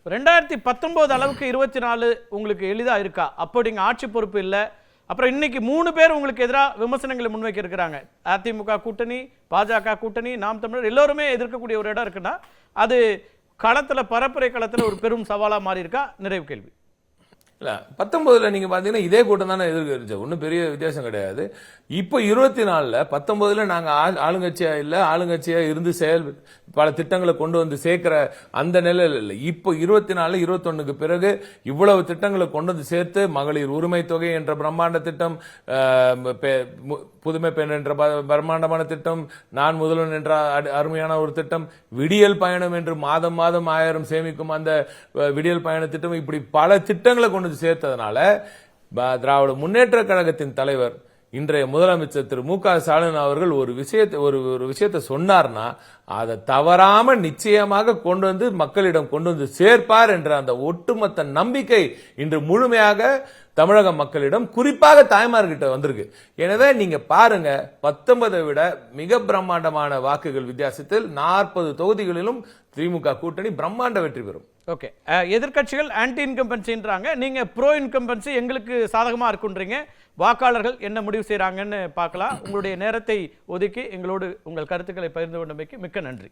2019 அளவுக்கு 24 உங்களுக்கு எளிதா இருக்கா? அப்போ நீங்க ஆட்சி பொறுப்பு இல்லை. அப்புறம் இன்னைக்கு 3 பேர் உங்களுக்கு எதிராக விமர்சனங்களை முன்வைக்க இருக்கிறாங்க. அதிமுக கூட்டணி, பாஜக கூட்டணி, நாம் தமிழர் எல்லோருமே எதிர்க்கக்கூடிய ஒரு இடம் இருக்குன்னா அது களத்துல, பரப்புரை களத்துல ஒரு பெரும் சவாலா மாறி இருக்கா? நிறைவு கேள்வி. இல்ல 19ல நீங்க பாத்தீங்கன்னா இதே கூட்டம் தானே எதிர்க்க, ஒன்னும் பெரிய வித்தியாசம் கிடையாது. இப்போ 24ல 19ல நாங்க ஆளுங்கட்சியா இல்ல, ஆளுங்கட்சியா இருந்து பல திட்டங்களை கொண்டு வந்து சேர்க்கிற அந்த நிலையில இல்லை. இப்போ 24 21க்கு பிறகு இவ்வளவு திட்டங்களை கொண்டு வந்து சேர்த்து மகளிர் உரிமை தொகை என்ற பிரம்மாண்ட திட்டம், புதுமை பெண் என்ற பிரம்மாண்டமான திட்டம், நான் முதல்வன் என்ற அருமையான ஒரு திட்டம், விடியல் பயணம் என்று மாதம் மாதம் 1000 சேமிக்கும் அந்த விடியல் பயண திட்டம், இப்படி பல திட்டங்களை கொண்டு சேர்த்ததுனால திராவிட முன்னேற்ற கழகத்தின் தலைவர் இன்றைய முதலமைச்சர் திரு மு.க. ஸ்டாலின் அவர்கள் ஒரு விஷயத்தை சொன்னார்னா அதை தவறாம நிச்சயமாக கொண்டு வந்து மக்களிடம் கொண்டு வந்து சேர்ப்பார் என்ற அந்த ஒட்டுமொத்த நம்பிக்கை இன்று முழுமையாக தமிழக மக்களிடம், குறிப்பாக தாய்மார்கிட்ட வந்திருக்கு. எனவே நீங்க பாருங்க, 19 விட மிக பிரம்மாண்டமான வாக்குகள் வித்தியாசத்தில் 40 தொகுதிகளிலும் திமுக கூட்டணி பிரம்மாண்ட வெற்றி பெறும். ஓகே, எதிர்கட்சிகள் ஆன்டி இன்கம்பன்சின்றாங்க, நீங்க ப்ரோ இன்கம்பன்சி எங்களுக்கு சாதகமா இருக்குன்றீங்க. வாக்காளர்கள் என்ன முடிவு செய்யறாங்கன்னு பார்க்கலாம். உங்களுடைய நேரத்தை ஒதுக்கி எங்களோடு உங்கள் கருத்துக்களை பகிர்ந்து கொண்டமைக்கு மிக்க நன்றி.